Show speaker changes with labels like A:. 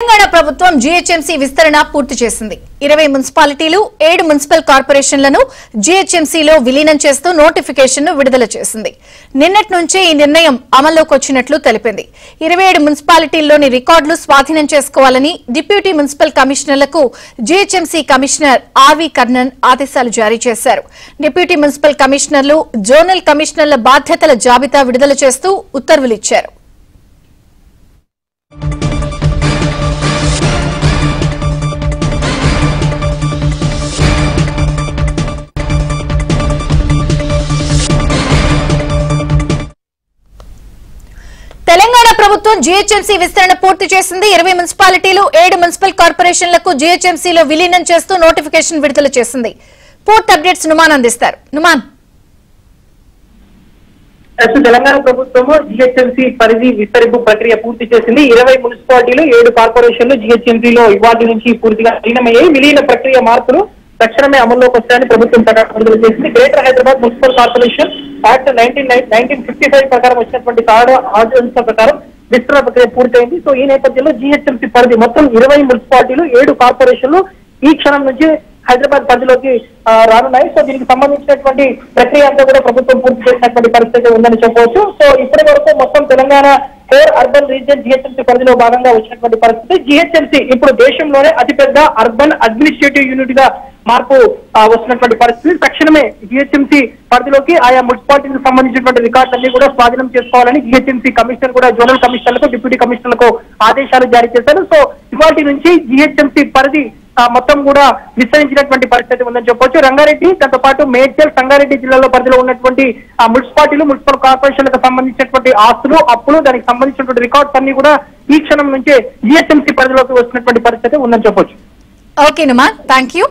A: తెలంగాణ ప్రభుత్వం జీహెచ్ఎంసీ విస్తరణ పూర్తి చేసింది. 20 మున్సిపాలిటీలు 7 మున్సిపల్ కార్పొరేషన్లను జీహెచ్ఎంసీలో విలీనం చేస్తూ నోటిఫికేషన్ను విడుదల చేసింది. నిన్నటి నుంచే ఈ నిర్ణయం అమల్లోకి వచ్చినట్లు తెలిపింది. 27 మున్సిపాలిటీల్లోని రికార్డులు స్వాధీనం చేసుకోవాలని డిప్యూటీ మున్సిపల్ కమిషనర్లకు జీహెచ్ఎంసీ కమిషనర్ ఆర్వి కర్ణన్ ఆదేశాలు జారీ చేశారు. డిప్యూటీ మున్సిపల్ కమిషనర్లు, జోనల్ కమిషనర్ల బాధ్యతల జాబితా విడుదల చేస్తూ ఉత్తర్వులిచ్చారు. తెలంగాణ ప్రభుత్వం జీహెచ్ఎంసీ విస్తరణ పూర్తి చేసింది. 20 మున్సిపాలిటీలు 7 మున్సిపల్ కార్పొరేషన్లకు జీహెచ్ఎంసీలో విలీనం చేస్తూ నోటిఫికేషన్ విడుదల చేసింది. పూర్తి అప్డేట్స్ నుమాన్ అందిస్తారు. నుమాన్,
B: తెలంగాణ ప్రభుత్వము జీహెచ్ఎంసీ పరిధి విస్తరింపు ప్రక్రియ పూర్తి చేసింది. 20 మున్సిపాలిటీలు 7 కార్పొరేషన్లు జీహెచ్ఎంసీలో ఇవాటి నుంచి పూర్తిగా విలీనమయ్యాయి. విలీన ప్రక్రియ మార్పులు తక్షణమే అమల్లోకి వస్తాయని ప్రభుత్వం విడుదల చేసింది. Greater Hyderabad municipal corporation act 1955 ప్రకారం వచ్చినటువంటి ఆర్డినెన్స్ ప్రకారం విస్తరణ ప్రక్రియ పూర్తయింది. సో ఈ నేపథ్యంలో జీహెచ్ఎంసీ పరిధి మొత్తం 20 మున్సిపాలిటీలు 7 కార్పొరేషన్లు ఈ క్షణం నుంచి హైదరాబాద్ పరిధిలోకి రానున్నాయి. సో దీనికి సంబంధించినటువంటి ప్రక్రియ అంతా కూడా ప్రభుత్వం పూర్తి చేసినటువంటి పరిస్థితి ఉందని చెప్పవచ్చు. సో ఇప్పటి వరకు మొత్తం తెలంగాణ 4 అర్బన్ రీజియన్ జీహెచ్ఎంసీ పరిధిలో భాగంగా వచ్చినటువంటి పరిస్థితి. జీహెచ్ఎంసీ ఇప్పుడు దేశంలోనే అతిపెద్ద అర్బన్ అడ్మినిస్ట్రేటివ్ యూనిట్ గా మార్పు వస్తున్నటువంటి పరిస్థితి. తక్షణమే జీహెచ్ఎంసీ పరిధిలోకి ఆయా మున్సిపాలిటీకి సంబంధించినటువంటి రికార్డులన్నీ కూడా స్వాధీనం చేసుకోవాలని జీహెచ్ఎంసీ కమిషనర్ కూడా జోనల్ కమిషనర్లకు, డిప్యూటీ కమిషనర్లకు ఆదేశాలు జారీ చేశారు. సో ఇవాటి నుంచి జీహెచ్ఎంసీ పరిధి మొత్తం కూడా విస్తరించినటువంటి పరిస్థితి ఉందని చెప్పొచ్చు. రంగారెడ్డి, దాంతో పాటు మేడ్చల్, సంగారెడ్డి జిల్లాలో పరిధిలో ఉన్నటువంటి మున్సిపాలిటీలు, మున్సిపల్ కార్పొరేషన్లకు సంబంధించినటువంటి ఆస్తులు, అప్పులు, దానికి సంబంధించినటువంటి రికార్డ్స్ అన్ని కూడా ఈ క్షణం నుంచే జీహెచ్ఎంసీ పరిధిలోకి వస్తున్నటువంటి పరిస్థితి ఉందని చెప్పొచ్చు.
A: Okay Numan, thank you.